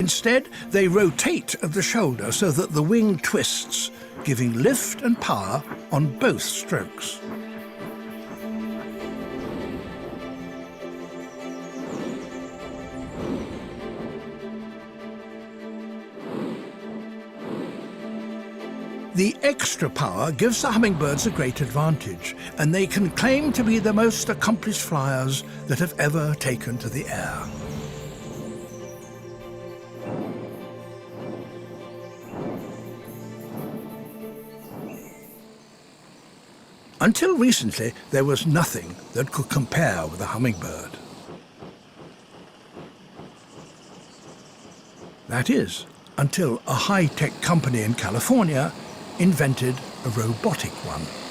Instead, they rotate at the shoulder so that the wing twists, giving lift and power on both strokes. The extra power gives the hummingbirds a great advantage, and they can claim to be the most accomplished flyers that have ever taken to the air. Until recently, there was nothing that could compare with a hummingbird. That is, until a high-tech company in California invented a robotic one.